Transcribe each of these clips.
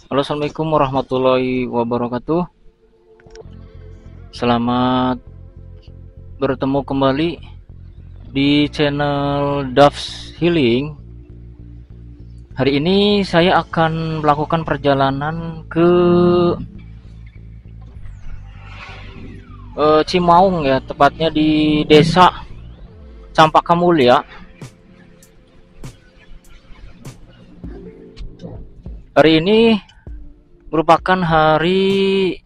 Halo, assalamualaikum warahmatullahi wabarakatuh. Selamat bertemu kembali di channel Doves Healing. Hari ini saya akan melakukan perjalanan ke Cimaung ya, tepatnya di Desa Campaka Mulya. Hari ini merupakan hari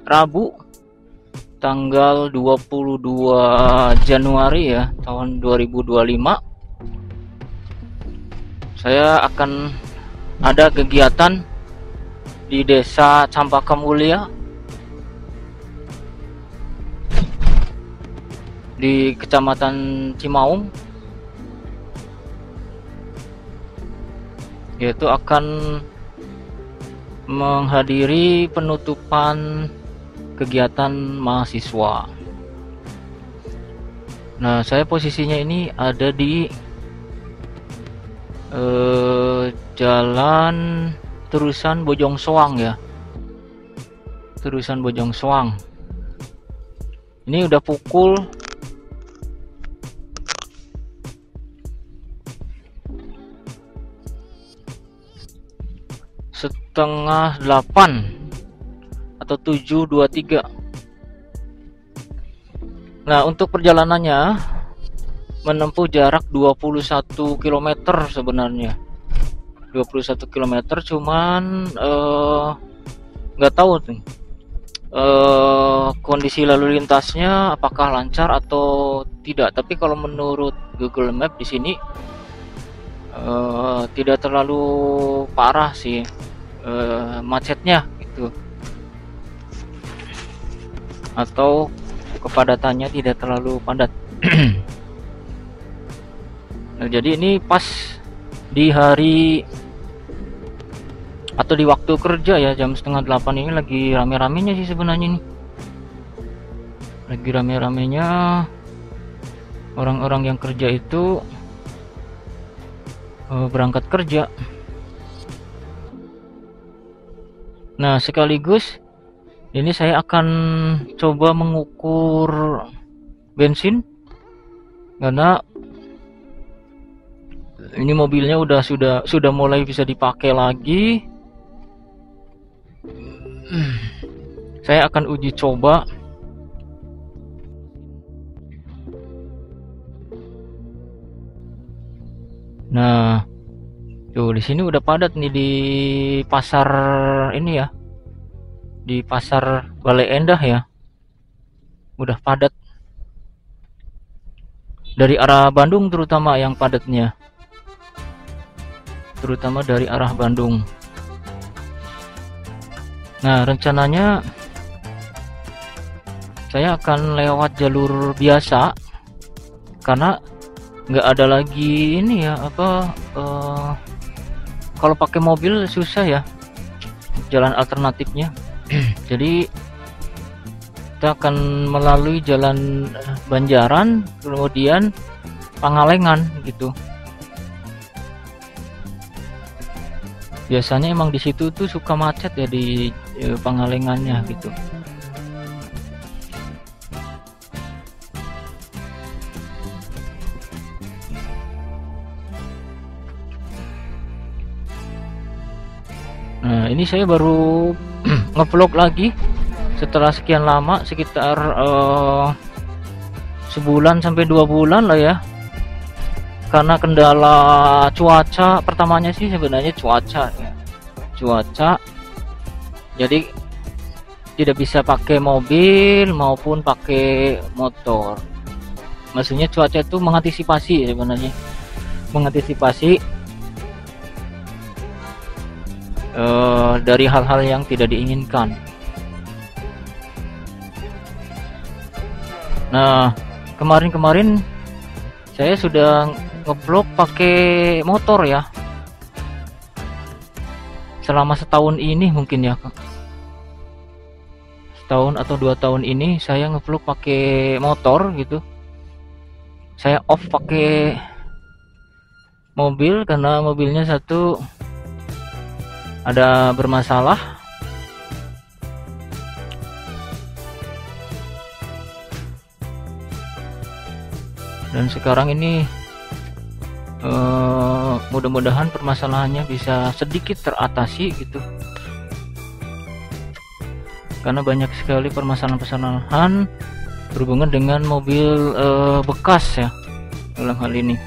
Rabu, tanggal 22 Januari ya, tahun 2025. Saya akan ada kegiatan di Desa Campaka Mulya di Kecamatan Cimaung, yaitu akan menghadiri penutupan kegiatan mahasiswa. Nah, saya posisinya ini ada di Jalan Terusan Bojong Soang ya. Terusan Bojong Soang. Ini udah pukul setengah 8 atau 7.23. Nah, untuk perjalanannya menempuh jarak 21 km sebenarnya. 21 km, cuman nggak tahu nih kondisi lalu lintasnya apakah lancar atau tidak. Tapi kalau menurut Google Map di sini tidak terlalu parah sih macetnya gitu, atau kepadatannya tidak terlalu padat. Nah, jadi ini pas di hari atau di waktu kerja ya, jam setengah 8 ini lagi rame-ramenya sih sebenarnya nih. Lagi rame-ramenya orang-orang yang kerja itu berangkat kerja. Nah, sekaligus ini saya akan coba mengukur bensin, karena ini mobilnya sudah mulai bisa dipakai lagi. Saya akan uji coba Nah, tuh di sini udah padat nih di pasar ini ya. Di pasar Bale Endah ya. Udah padat. Dari arah Bandung terutama yang padatnya. Terutama dari arah Bandung. Nah, rencananya saya akan lewat jalur biasa karena nggak ada lagi ini ya, kalau pakai mobil susah ya jalan alternatifnya. Jadi kita akan melalui jalan Banjaran, kemudian Pangalengan gitu. Biasanya emang di situ tuh suka macet ya di Pangalengannya gitu. Nah, ini saya baru ngevlog lagi setelah sekian lama, sekitar sebulan sampai 2 bulan lah ya. Karena kendala cuaca, pertamanya sih sebenarnya cuaca ya. Cuaca. Jadi tidak bisa pakai mobil maupun pakai motor. Maksudnya cuaca itu mengantisipasi sebenarnya. Mengantisipasi dari hal-hal yang tidak diinginkan. Nah, kemarin-kemarin saya sudah ngevlog pakai motor ya. Selama setahun ini mungkin ya, setahun atau 2 tahun ini saya ngevlog pakai motor gitu. Saya off pakai mobil karena mobilnya satu ada bermasalah. Dan sekarang ini mudah-mudahan permasalahannya bisa sedikit teratasi gitu, karena banyak sekali permasalahan-permasalahan berhubungan dengan mobil bekas ya. Dalam hal ini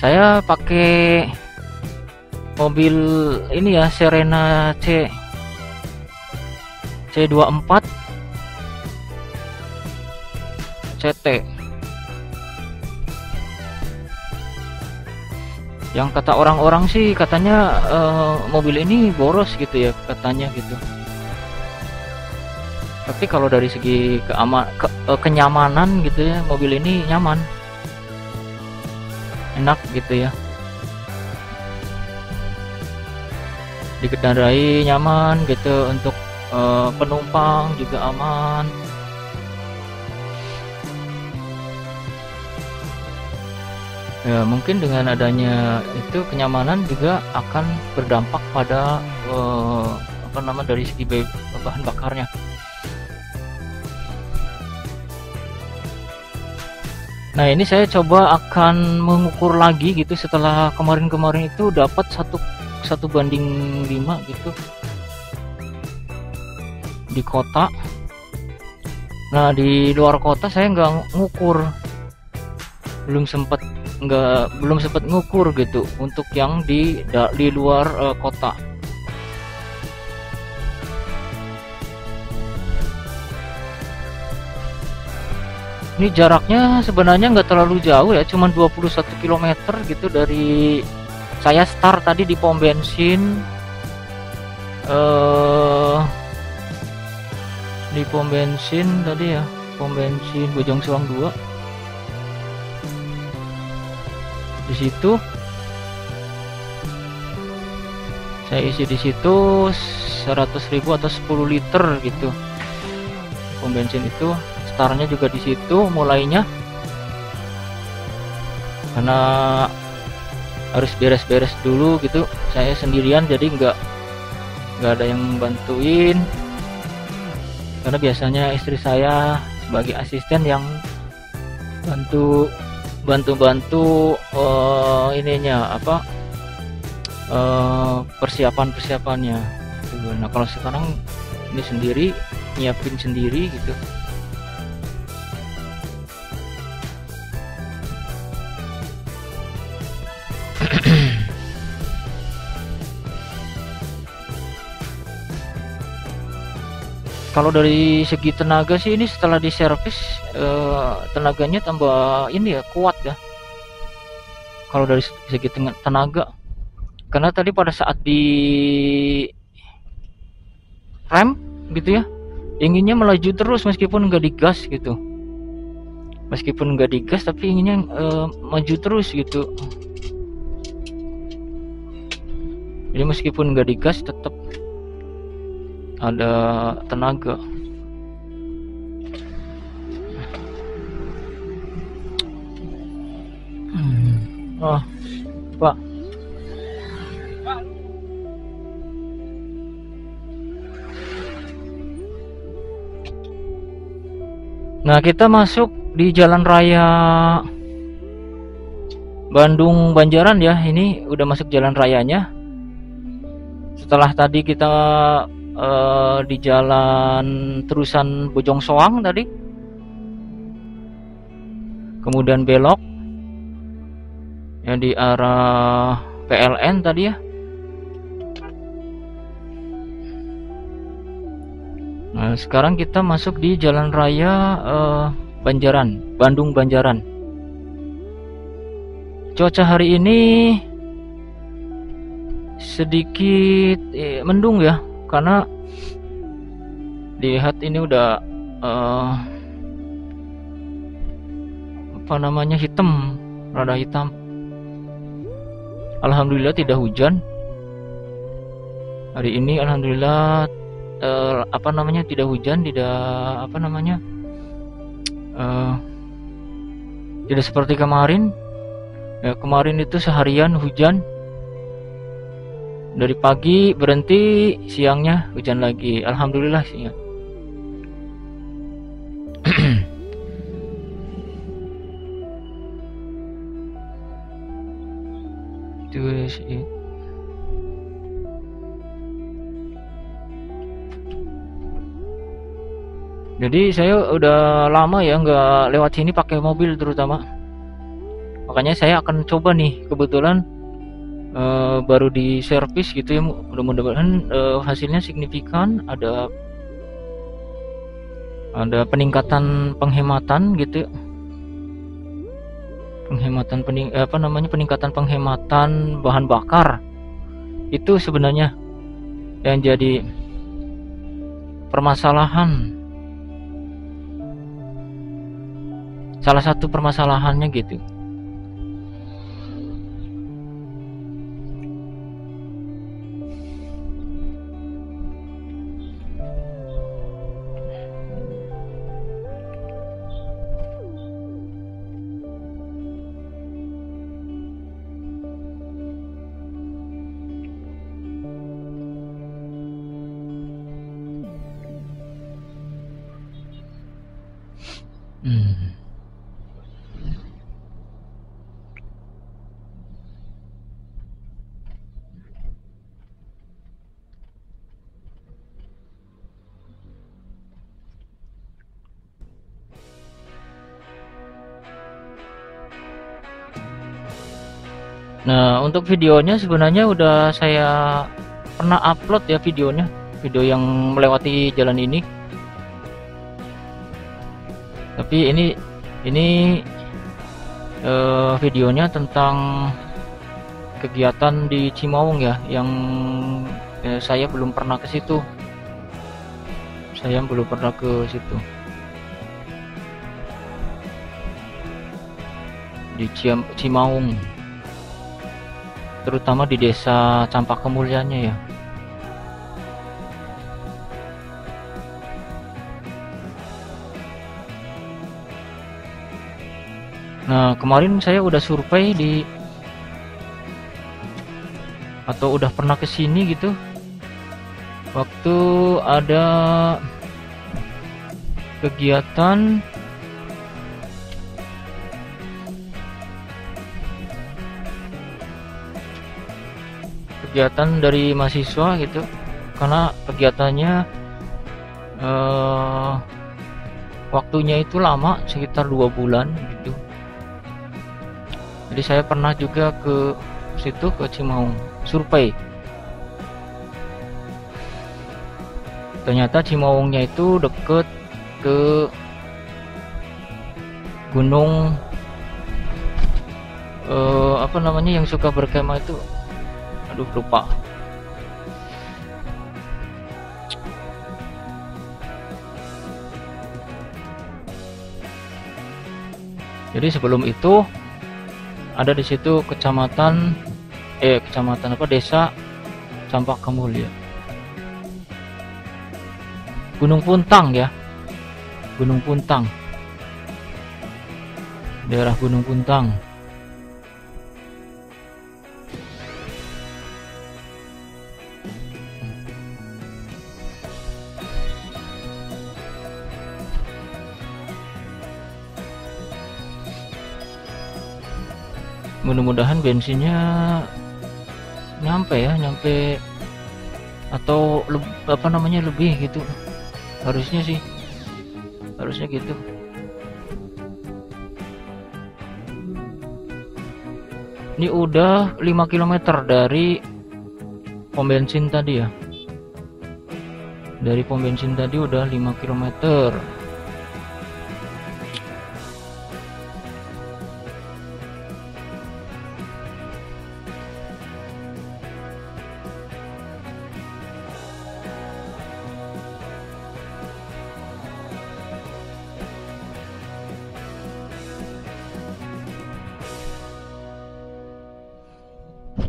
saya pakai mobil ini ya, Serena C24 CT, yang kata orang-orang sih katanya mobil ini boros gitu ya katanya gitu. Tapi kalau dari segi kenyamanan gitu ya, mobil ini nyaman, enak gitu ya, dikendarai nyaman gitu, untuk penumpang juga aman. Ya, mungkin dengan adanya itu kenyamanan juga akan berdampak pada dari segi bahan bakarnya. Nah, ini saya coba akan mengukur lagi gitu, setelah kemarin-kemarin itu dapat 1:5 gitu di kota. Nah, di luar kota saya nggak ngukur, belum sempat ngukur gitu untuk yang di luar kota. Ini jaraknya sebenarnya nggak terlalu jauh ya, cuman 21 km gitu dari saya start tadi di pom bensin, tadi ya, pom bensin Bojong Soang 2. Di situ saya isi di situ 100.000 atau 10 liter gitu. Pom bensin itu startnya juga di situ mulainya, karena harus beres-beres dulu gitu. Saya sendirian jadi nggak ada yang bantuin, karena biasanya istri saya sebagai asisten yang bantu ininya apa, persiapannya. Nah, kalau sekarang ini sendiri, nyiapin sendiri gitu. Kalau dari segi tenaga sih, ini setelah diservis tenaganya tambah ini ya, kuat ya. Kalau dari segi tenaga, karena tadi pada saat di rem gitu ya, inginnya melaju terus meskipun nggak digas gitu. Meskipun nggak digas tapi inginnya maju terus gitu. Jadi meskipun nggak digas tetap ada tenaga. Oh, Pak. Nah, kita masuk di jalan raya Bandung Banjaran ya. Ini udah masuk jalan rayanya. Setelah tadi kita di jalan terusan Bojong Soang tadi, kemudian belok ya di arah PLN tadi ya. Nah, sekarang kita masuk di jalan raya Banjaran, Bandung Banjaran. Cuaca hari ini sedikit mendung ya, karena dilihat ini udah hitam, rada hitam. Alhamdulillah tidak hujan hari ini, alhamdulillah. Tidak hujan, tidak seperti kemarin ya. Kemarin itu seharian hujan, Dari pagi berhenti, siangnya hujan lagi. Alhamdulillah sih ya. Itu sih. Jadi saya udah lama ya nggak lewat sini pakai mobil terutama. Makanya saya akan coba nih, kebetulan baru di servis gitu ya. Mudah-mudahan hasilnya signifikan, ada peningkatan penghematan gitu. Peningkatan penghematan bahan bakar. Itu sebenarnya yang jadi permasalahan. Salah satu permasalahannya gitu. Nah, untuk videonya sebenarnya udah saya pernah upload ya videonya, video yang melewati jalan ini. Tapi ini videonya tentang kegiatan di Cimaung ya, yang saya belum pernah ke situ. Saya belum pernah ke situ. Di Cimaung. Terutama di desa Campak Kemuliaannya ya. Nah, kemarin saya udah survei atau udah pernah ke sini gitu. Waktu ada kegiatan dari mahasiswa gitu, karena kegiatannya waktunya itu lama, sekitar 2 bulan gitu. Jadi saya pernah juga ke situ, ke Cimaung, survei. Ternyata Cimaungnya itu deket ke gunung yang suka berkemah itu, aduh lupa. Jadi sebelum itu ada di situ desa Campak Kemuliaan. Gunung Puntang ya. Gunung Puntang. Daerah Gunung Puntang. Mudah-mudahan bensinnya nyampe atau lebih gitu, harusnya gitu. Ini udah 5 km dari pom bensin tadi ya. Dari pom bensin tadi udah 5 km.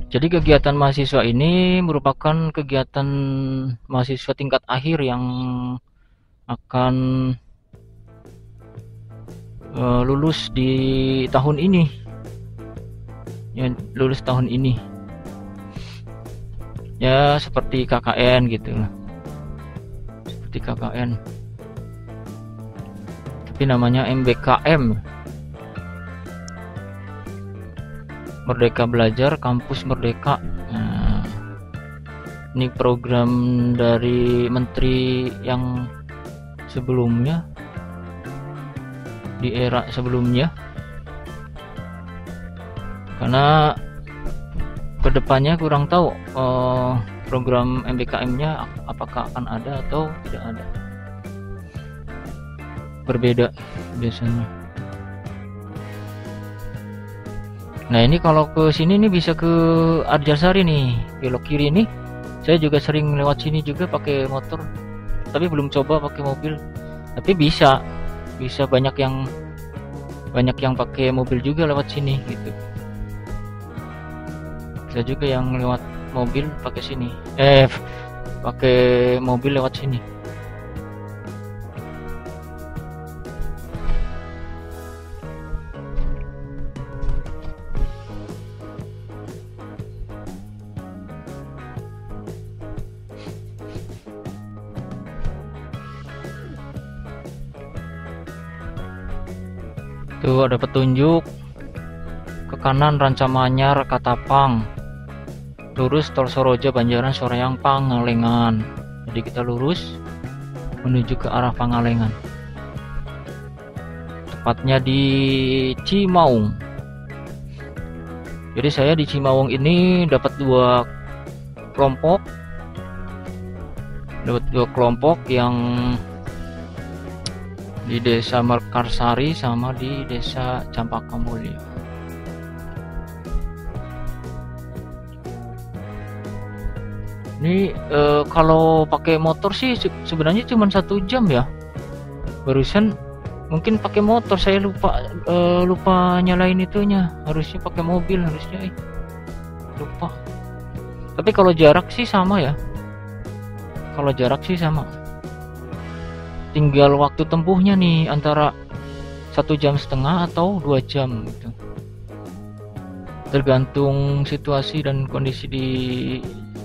Jadi kegiatan mahasiswa ini merupakan kegiatan mahasiswa tingkat akhir yang akan lulus di tahun ini. Ya, lulus tahun ini. ya seperti KKN gitu lah, seperti KKN tapi namanya MBKM, Merdeka Belajar Kampus Merdeka. Nah, ini program dari menteri yang sebelumnya, di era sebelumnya, karena kedepannya kurang tahu program MBKM-nya apakah akan ada atau tidak ada, berbeda biasanya. Nah ini kalau ke sini nih bisa ke Arjasari nih, belok kiri nih. Saya juga sering lewat sini juga pakai motor, tapi belum coba pakai mobil. Tapi bisa banyak yang pakai mobil juga lewat sini gitu. Bisa juga yang lewat mobil pakai sini, pakai mobil lewat sini. Tuh ada petunjuk ke kanan Rancamanyar Katapang, lurus Tol Soroja Banjaran Soreang Pangalengan. Jadi kita lurus menuju ke arah Pangalengan, tepatnya di Cimaung. Jadi saya di Cimaung ini dapat dua kelompok yang di Desa Mekarsari sama di Desa Campaka Mulya. Ini kalau pakai motor sih sebenarnya cuma 1 jam ya. Barusan mungkin pakai motor saya lupa nyalain itunya. Harusnya pakai mobil harusnya. Lupa. Tapi kalau jarak sih sama ya. Kalau jarak sih sama. Tinggal waktu tempuhnya nih antara 1,5 jam atau 2 jam gitu. Tergantung situasi dan kondisi di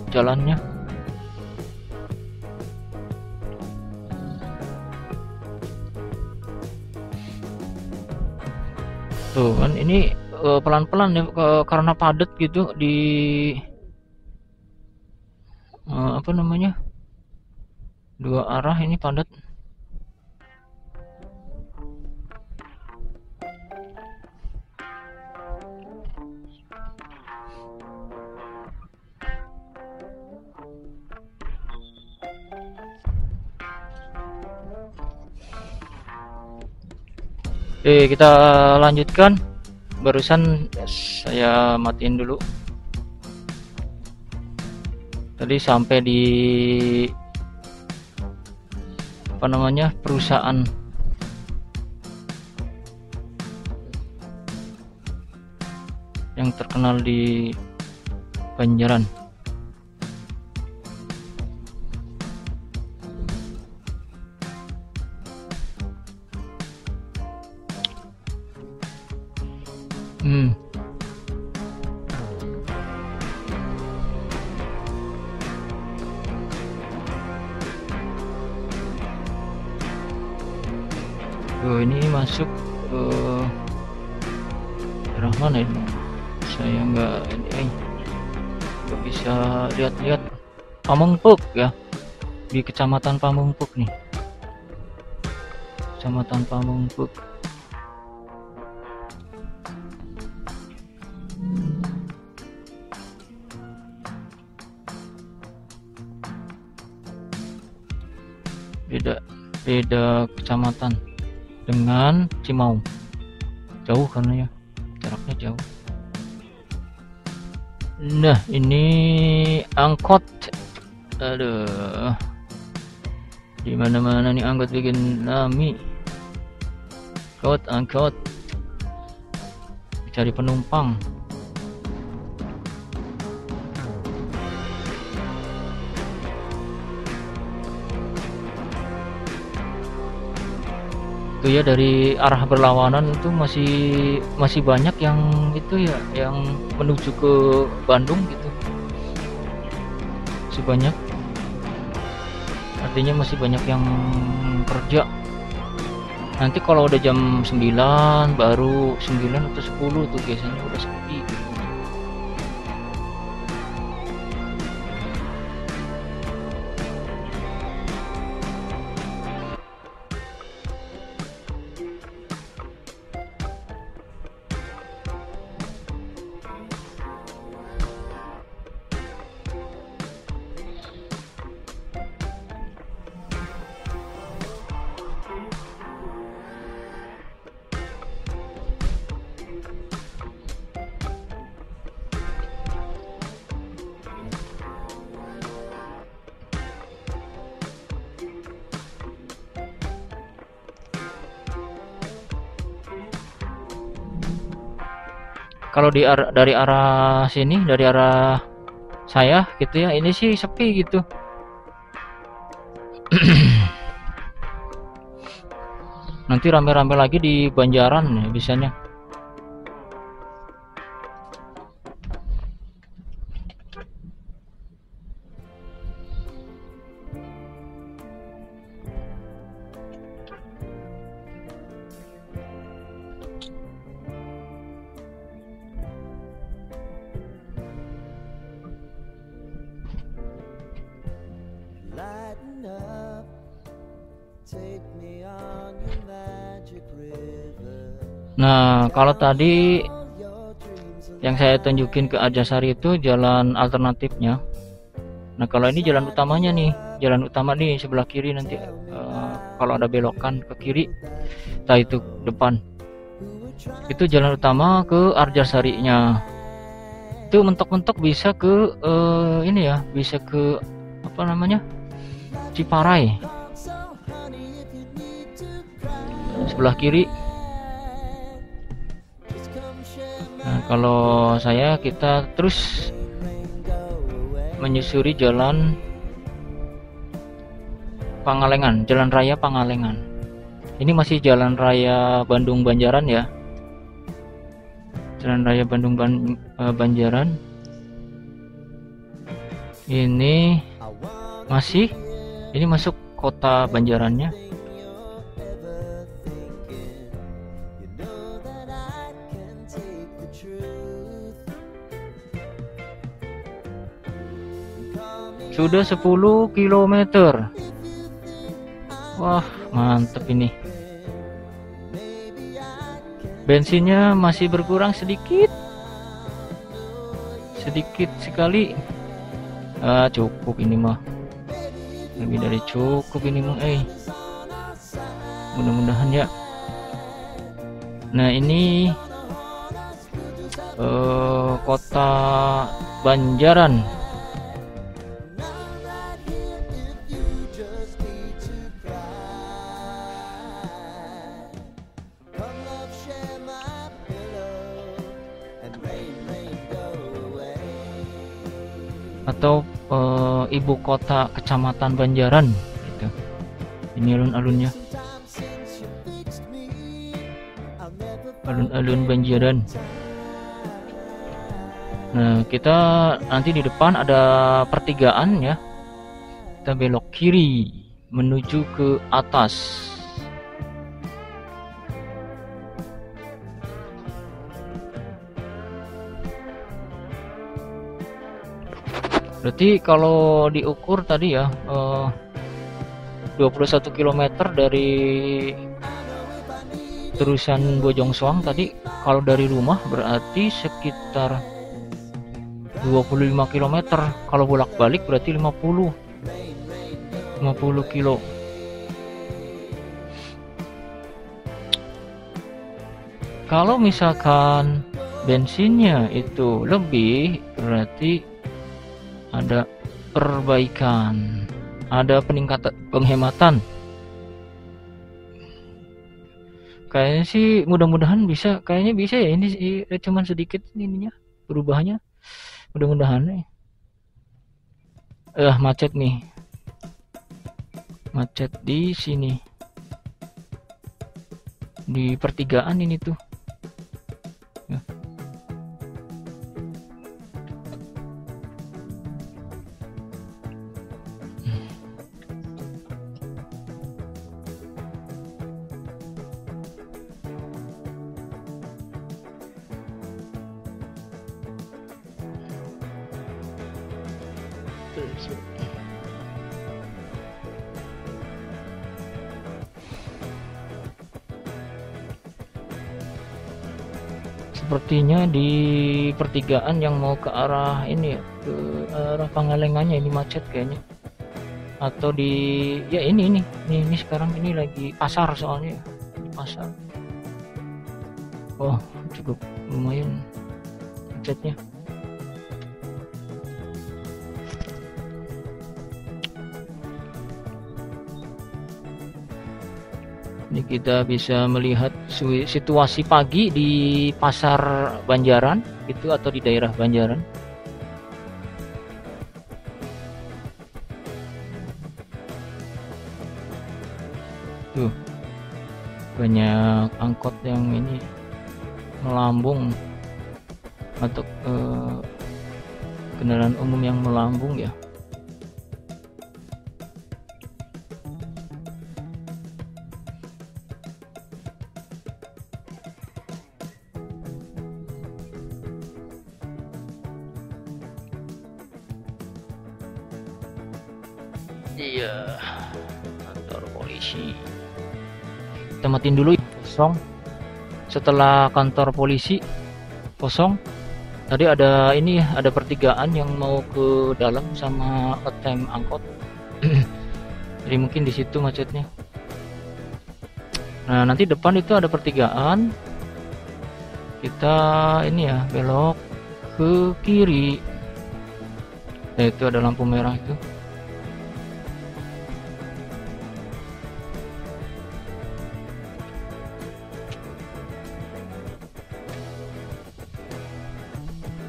jalannya. Tuh kan ini pelan-pelan ya karena padat gitu di apa namanya, 2 arah ini padat. Kita lanjutkan. Barusan saya matiin dulu. Tadi sampai di apa namanya, perusahaan yang terkenal di Banjaran. Ini masuk ke daerah mana ini? Saya nggak bisa lihat-lihat. Pamengpeuk ya, di Kecamatan Pamengpeuk nih. Kecamatan Pamengpeuk. Beda kecamatan dengan Cimaung, jauh karena ya jaraknya jauh. Nah ini angkot, aduh, di mana-mana nih angkot bikin nami. Angkot cari penumpang. Itu ya dari arah berlawanan itu masih banyak yang itu ya, yang menuju ke Bandung gitu. masih banyak, artinya masih banyak yang kerja. Nanti kalau udah jam 9, baru 9 atau 10 tuh biasanya udah sepi. Kalau dari arah sini, dari arah saya gitu ya, ini sih sepi gitu. Nanti rame-rame lagi di Banjaran ya biasanya. Lighten up, take me on your magic river. Nah, kalau tadi All your dreams are yang saya tunjukin ke Arjasari itu jalan alternatifnya. Nah, kalau ini jalan utamanya nih, jalan utama nih sebelah kiri nanti kalau ada belokan ke kiri, nah itu depan. Itu jalan utama ke Arjasarinya. Itu mentok-mentok bisa ke ini ya, bisa ke apa namanya? Ciparai. Sebelah kiri. Nah, kalau saya kita terus menyusuri jalan Pangalengan, Jalan Raya Pangalengan. Ini masih Jalan Raya Bandung Banjaran ya. Jalan Raya Bandung Banjaran. Ini masih, ini masuk kota Banjarannya. Sudah 10 km. Wah, mantep ini. Bensinnya masih berkurang sedikit. Sedikit sekali. Cukup ini mah. Lebih dari cukup ini mah, mudah-mudahan ya. Nah, ini kota Banjaran. Atau ibu kota kecamatan Banjaran gitu. Ini alun-alunnya, alun-alun Banjaran. Nah, kita nanti di depan ada pertigaan ya, kita belok kiri menuju ke atas. Berarti kalau diukur tadi ya 21 km dari terusan Bojongsoang tadi, kalau dari rumah berarti sekitar 25 km. Kalau bolak-balik berarti 50 kilo. Kalau misalkan bensinnya itu lebih, berarti ada perbaikan, ada peningkatan penghematan. Kayaknya sih mudah-mudahan bisa, kayaknya bisa ya, ini cuman sedikit ininya perubahannya. Mudah-mudahan macet nih. Macet di sini. Di pertigaan ini tuh. Ya. Sepertinya di pertigaan yang mau ke arah ini ya, ke arah Pangalengannya ini macet kayaknya. Atau di ya ini sekarang ini lagi pasar soalnya ya. Di pasar. Oh, cukup lumayan macetnya. Ini kita bisa melihat situasi pagi di pasar Banjaran itu atau di daerah Banjaran. Tuh, banyak angkot yang ini melambung atau kendaraan umum yang melambung ya. Iya, kantor polisi. Kita matiin dulu kosong. Setelah kantor polisi kosong, tadi ada ini ada pertigaan yang mau ke dalam sama ngetem angkot. Jadi mungkin di situ macetnya. Nah, nanti depan itu ada pertigaan. Kita ini ya belok ke kiri. Nah, itu ada lampu merah itu.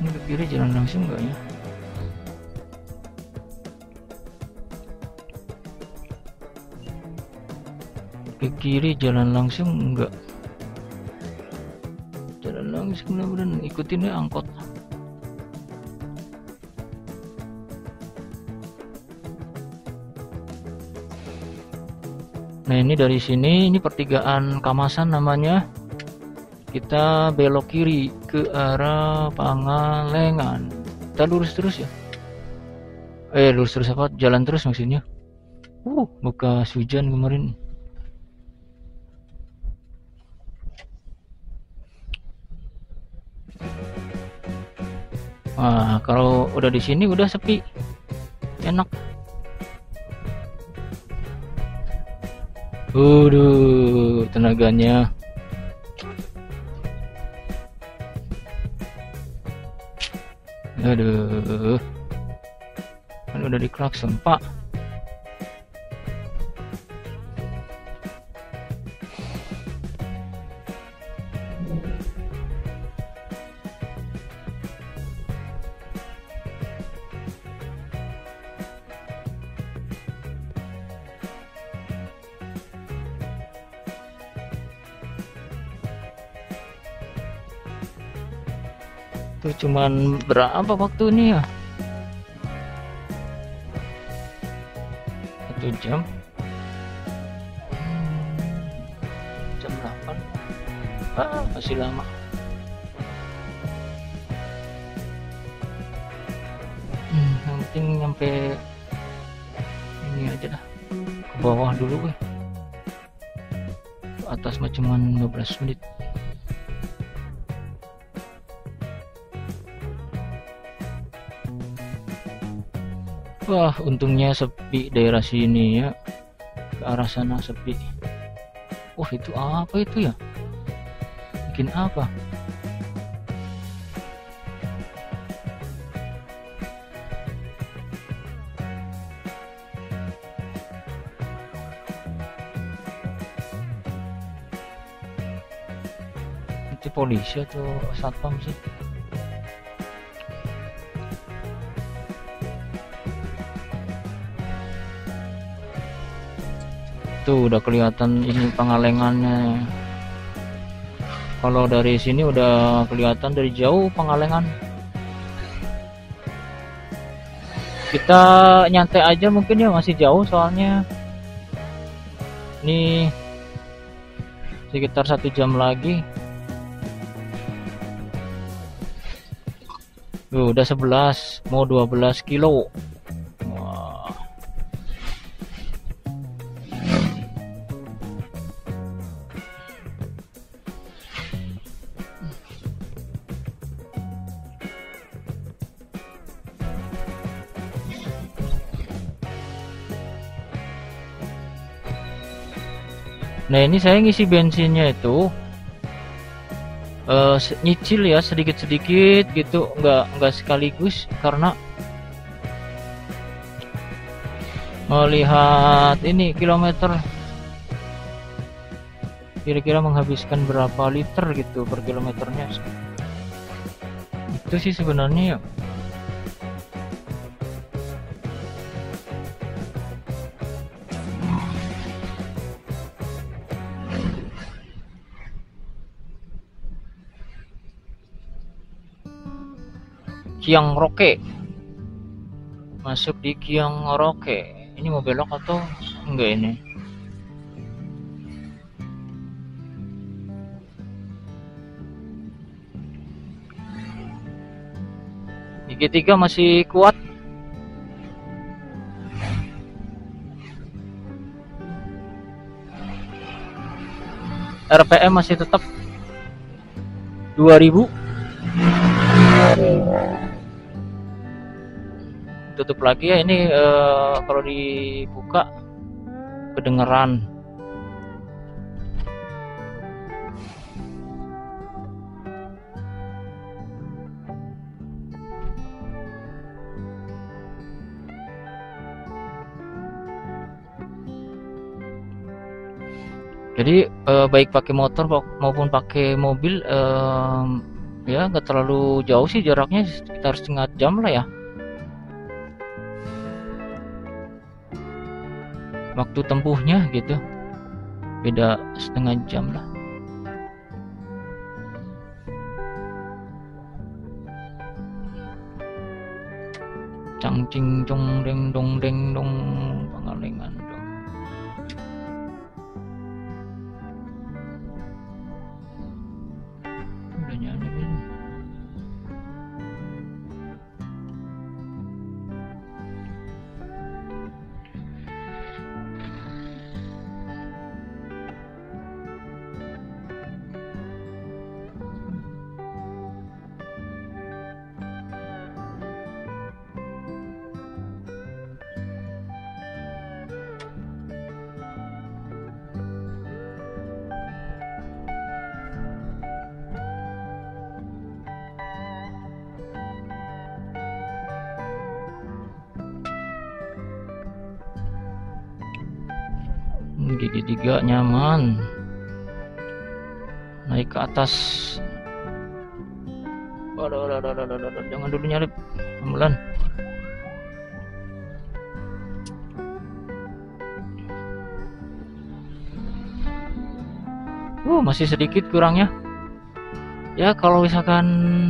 Ini ke kiri jalan langsung enggak ya? Ke kiri jalan langsung enggak? Jalan langsung bener-bener ikutin ya angkot. Nah, ini dari sini ini pertigaan Kamasan namanya. Kita belok kiri ke arah Pangalengan. Kita lurus terus ya. Lurus terus apa? Jalan terus maksudnya. Bekas hujan kemarin. Nah, kalau udah di sini udah sepi. Enak. Tenaganya. Aduh, kan udah diklakson Pak. Itu cuman berapa waktu ini ya? 1 jam. Jam 8. Masih lama. Yang penting nyampe ini aja dah. Ke bawah dulu gue. Ke atas mah cuman 15 menit. Wah, untungnya sepi daerah sini ya. Ke arah sana sepi. Itu apa itu ya? Bikin apa? Itu polisi atau satpam sih? Tuh udah kelihatan ini Pangalengannya. Kalau dari sini udah kelihatan dari jauh Pangalengan. Kita nyantai aja mungkin ya, masih jauh soalnya. Ini sekitar 1 jam lagi. Udah 11 mau 12 kilo. Nah ini saya ngisi bensinnya itu nyicil ya, sedikit-sedikit gitu, nggak sekaligus, karena melihat ini kilometer kira-kira menghabiskan berapa liter gitu per kilometernya. Itu sih sebenarnya ya. Kiang Roke, masuk di Kiang Roke. Ini mau belok atau enggak ini? Gigi 3 masih kuat. RPM masih tetap 2000. Tutup lagi ya ini, kalau dibuka kedengeran. Jadi baik pakai motor maupun pakai mobil, ya nggak terlalu jauh sih jaraknya, sekitar setengah jam lah ya. Waktu tempuhnya gitu, beda setengah jam lah. Cangcing cong deng dong deng dong pangalengan dong. Udah nyala ini. Gigi 3 nyaman, naik ke atas. Waduh, jangan dulu nyalip, pelan. Masih sedikit kurangnya ya, kalau misalkan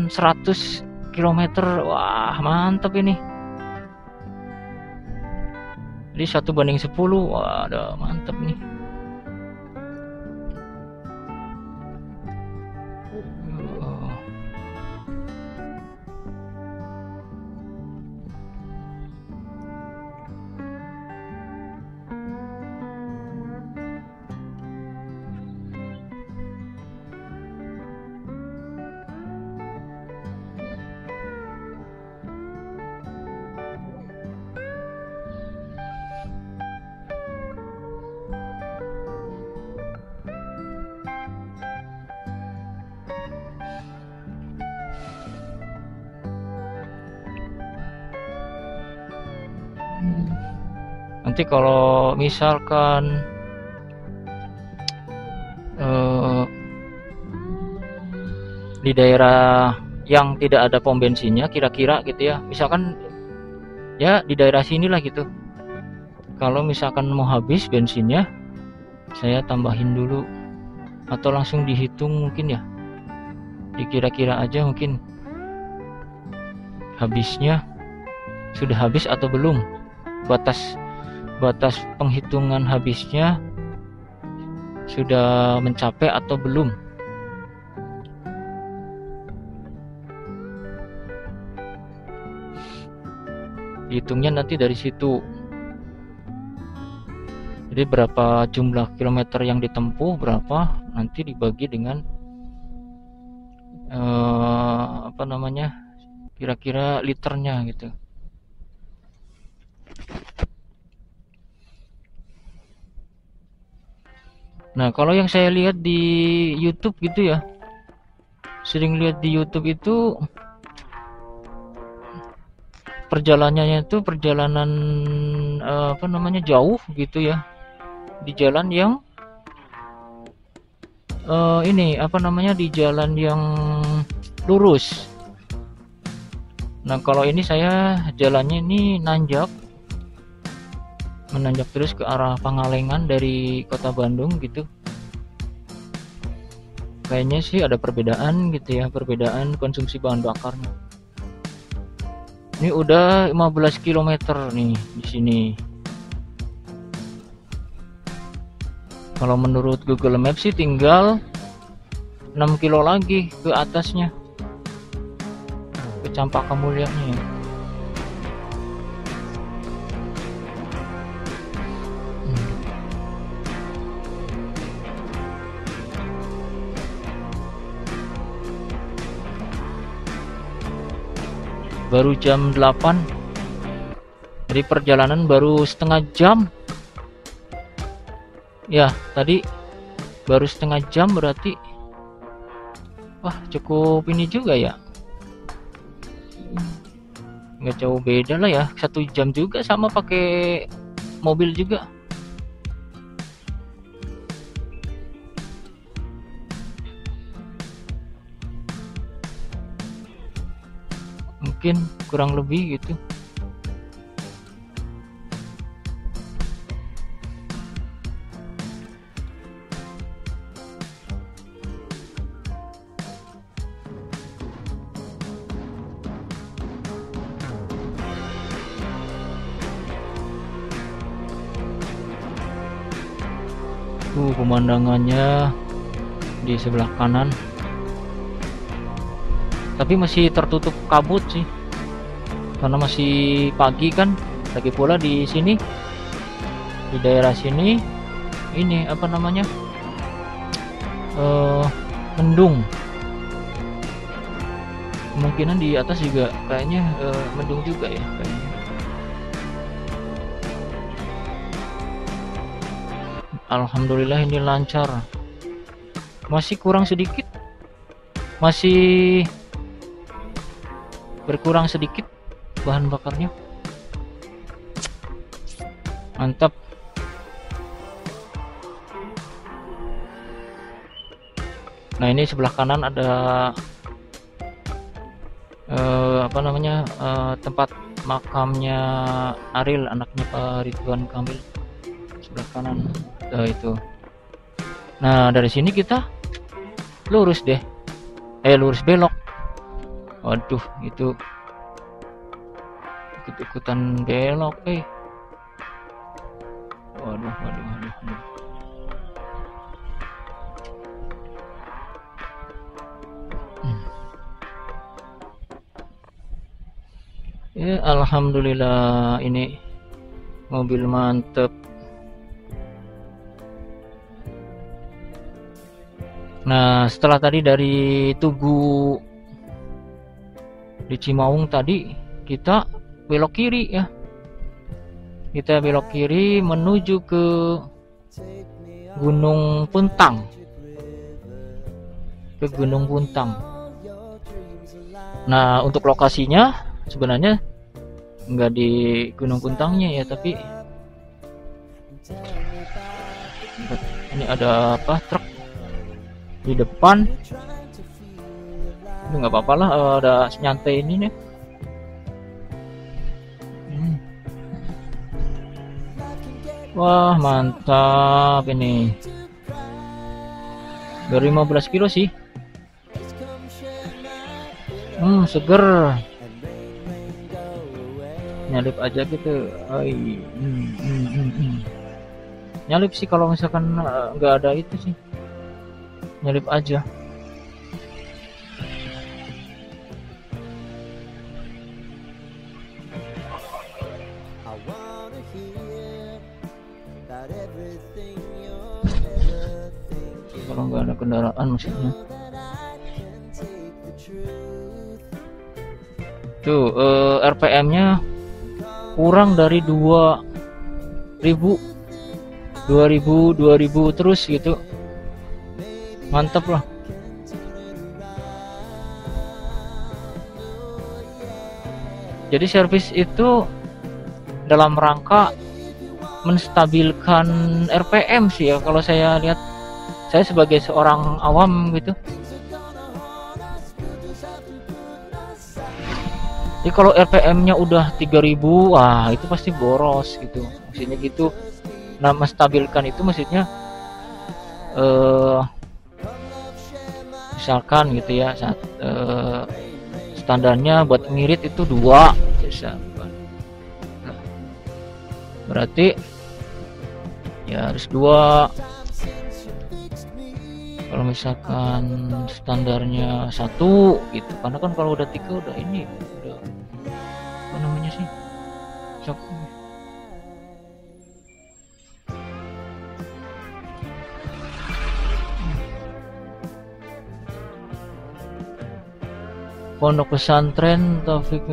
100 km, wah mantap ini. Jadi 1/10, wah udah mantap nih. Nanti kalau misalkan di daerah yang tidak ada pom bensinnya, kira-kira gitu ya, misalkan ya di daerah sinilah gitu, kalau misalkan mau habis bensinnya, saya tambahin dulu atau langsung dihitung mungkin ya, dikira-kira aja mungkin habisnya sudah habis atau belum, batas penghitungan habisnya sudah mencapai atau belum. Hitungnya nanti dari situ. Jadi berapa jumlah kilometer yang ditempuh, berapa nanti dibagi dengan kira-kira liternya gitu. Nah, kalau yang saya lihat di YouTube gitu ya, sering lihat di YouTube itu perjalanannya itu perjalanan apa namanya, jauh gitu ya, di jalan yang ini apa namanya, di jalan yang lurus. Nah, kalau ini saya jalannya ini menanjak terus ke arah Pangalengan dari kota Bandung gitu. Kayaknya sih ada perbedaan gitu ya, perbedaan konsumsi bahan bakarnya. Ini udah 15 km nih di sini. Kalau menurut Google Maps sih tinggal 6 kilo lagi ke atasnya, ke Campaka Mulyanya ya. Baru jam 8, jadi perjalanan baru setengah jam ya. Tadi baru setengah jam, berarti wah cukup ini juga ya, nggak jauh beda lah ya, 1 jam juga sama pakai mobil juga. Mungkin kurang lebih gitu. Pemandangannya di sebelah kanan, tapi masih tertutup kabut sih, karena masih pagi kan. Lagi pula di sini, di daerah sini ini apa namanya, mendung. Kemungkinan di atas juga kayaknya mendung juga ya kayaknya. Alhamdulillah ini lancar. Masih kurang sedikit, masih berkurang sedikit bahan bakarnya. Mantap. Nah, ini sebelah kanan ada apa namanya, tempat makamnya Ariel, anaknya Pak Ridwan Kamil. Sebelah kanan itu. Nah, dari sini kita lurus deh, lurus belok. Waduh, itu ikut-ikutan belok. Waduh. Ya, alhamdulillah ini mobil mantep. Nah, setelah tadi dari Tugu di Cimaung tadi, kita belok kiri ya. Kita belok kiri menuju ke Gunung Puntang. Ke Gunung Puntang. Nah, untuk lokasinya sebenarnya nggak di Gunung Puntangnya ya, tapi ini ada apa, truk di depan. Ini nggak apa-apa lah, ada nyantai ini nih. Wah, mantap ini. Baru 15 kilo sih. Seger. Nyalip aja gitu. Nyalip sih kalau misalkan nggak ada itu sih. Nyalip aja. Kalau nggak ada kendaraan maksudnya. Tuh RPM-nya kurang dari 2000. 2000 terus gitu, mantep lah. Jadi servis itu dalam rangka menstabilkan RPM sih ya, kalau saya lihat, saya sebagai seorang awam gitu. Jadi kalau RPM-nya udah 3000, wah itu pasti boros gitu, maksudnya gitu. Nah, menstabilkan itu maksudnya misalkan gitu ya, saat standarnya buat ngirit itu 2 misalkan. Nah, berarti ya harus 2. Kalau misalkan standarnya 1 gitu, karena kan kalau udah 3 udah ini, udah apa namanya sih, pondok pesantren Taufik.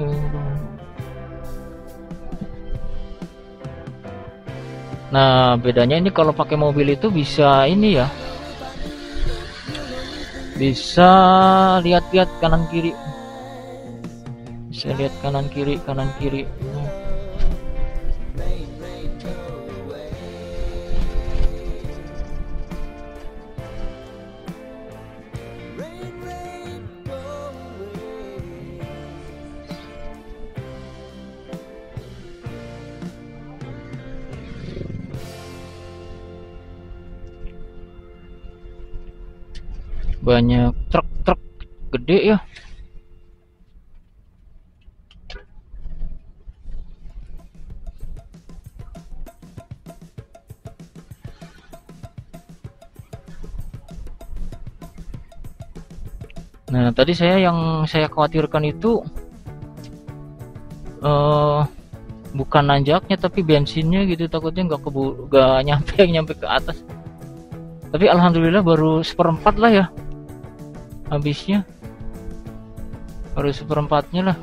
Nah, bedanya ini kalau pakai mobil itu bisa ini ya, bisa lihat-lihat kanan kiri, bisa lihat kanan kiri. Banyak truk gede ya. Nah, tadi yang saya khawatirkan itu bukan nanjaknya tapi bensinnya gitu, takutnya nggak nyampe ke atas. Tapi alhamdulillah baru 1/4 lah ya habisnya, baru 1/4-nya lah.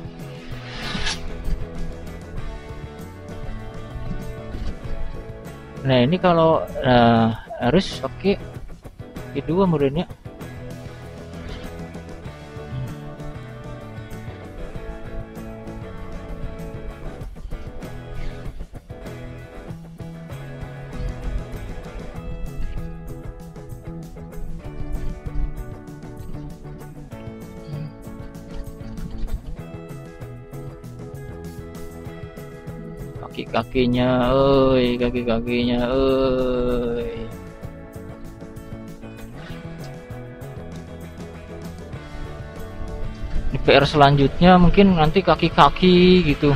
Nah ini kalau harus pakai kedua modelnya. Kaki-kakinya, kaki-kakinya, Ini PR selanjutnya mungkin nanti kaki-kaki gitu.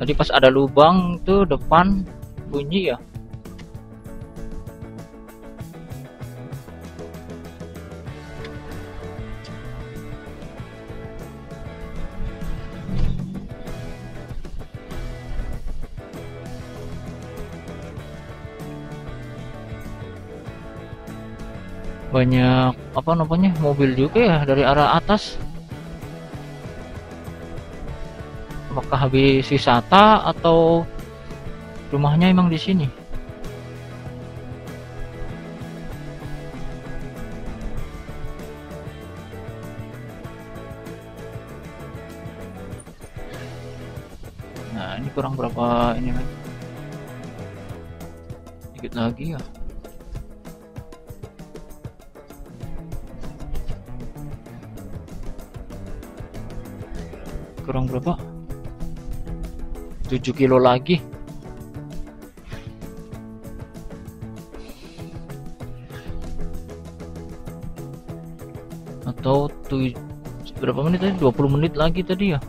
Tadi pas ada lubang tuh depan bunyi ya. Banyak apa namanya mobil juga ya dari arah atas. Apakah habis wisata atau rumahnya emang di sini? Nah, ini kurang berapa ini lagi? Dikit lagi ya. Kurang berapa? 7 kilo lagi. Atau berapa menit tadi? 20 menit lagi tadi ya.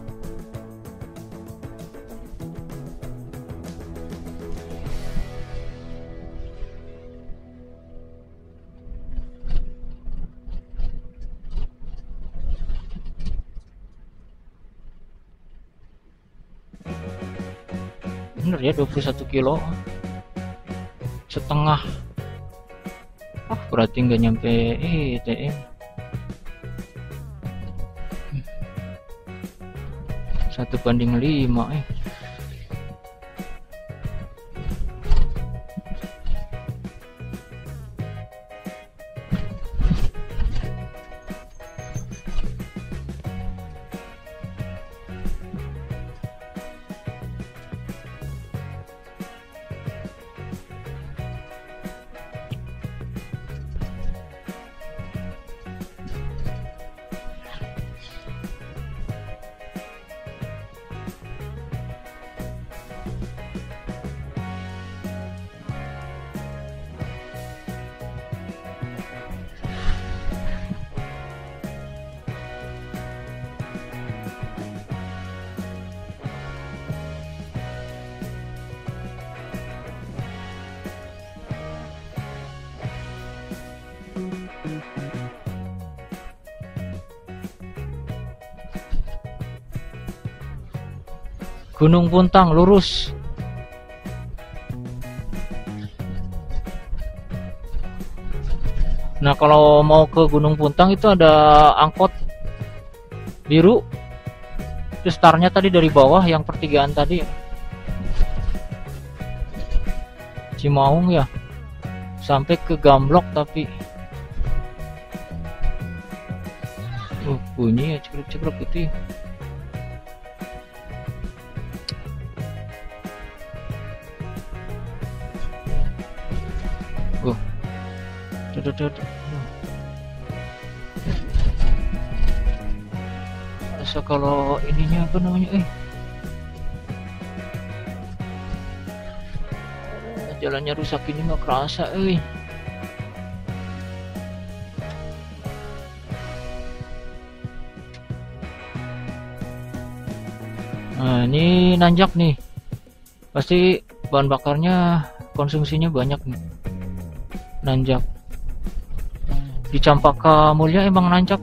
bener ya, 21 kilo setengah. Berarti nggak nyampe TM. 1:5. Gunung Puntang lurus. Nah, kalau mau ke Gunung Puntang itu ada angkot biru. Itu startnya tadi dari bawah yang pertigaan tadi. Cimaung ya. Sampai ke Gamblok tapi bunyi ya, cekrek-cekrek gitu ya. Masa kalau ininya apa namanya jalannya rusak ini mah kerasa Nah, ini nanjak nih, pasti bahan bakarnya konsumsinya banyak nih. Nanjak di Campaka Mulia emang nanjak.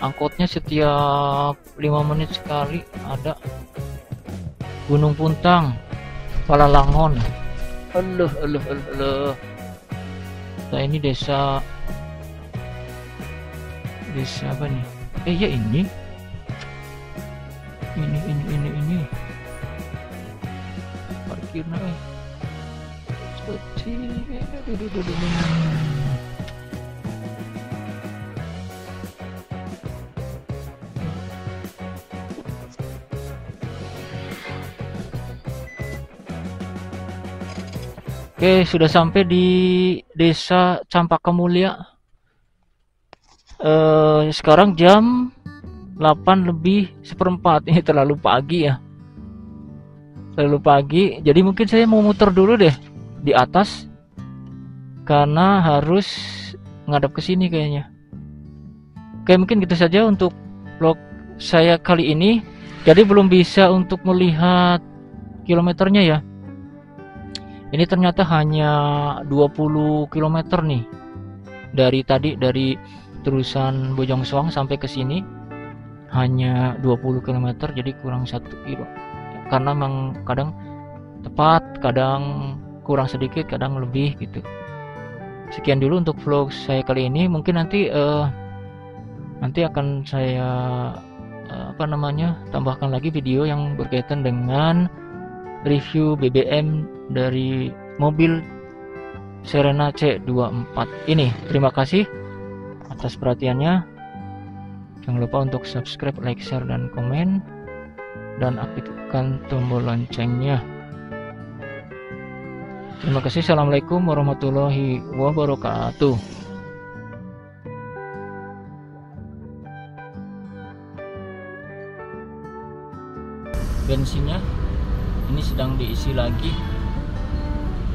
Angkotnya setiap 5 menit sekali ada. Gunung Puntang, Palalangon. Aluh. Nah, ini desa apa nih? Ya ini. Parkirnya Oke, sudah sampai di Desa Campaka Mulia. Sekarang jam 8:04. Ini terlalu pagi ya. Terlalu pagi. Jadi mungkin saya mau muter dulu deh di atas karena harus ngadap ke sini kayaknya. Oke, mungkin gitu saja untuk vlog saya kali ini. Jadi belum bisa untuk melihat kilometernya ya. Ini ternyata hanya 20 km nih. Dari terusan Bojongsoang sampai ke sini hanya 20 km, jadi kurang 1 kilo. Karena memang kadang tepat, kadang kurang sedikit, kadang lebih gitu. Sekian dulu untuk vlog saya kali ini. Mungkin nanti akan saya tambahkan lagi video yang berkaitan dengan review BBM dari mobil Serena C24 ini. Terima kasih atas perhatiannya. Jangan lupa untuk subscribe, like, share, dan komen, dan aktifkan tombol loncengnya. Terima kasih. Assalamualaikum warahmatullahi wabarakatuh. Bensinnya ini sedang diisi lagi.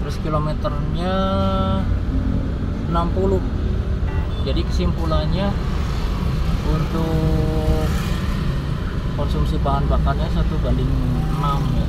Terus kilometernya 60. Jadi kesimpulannya untuk konsumsi bahan bakarnya 1:6 ya.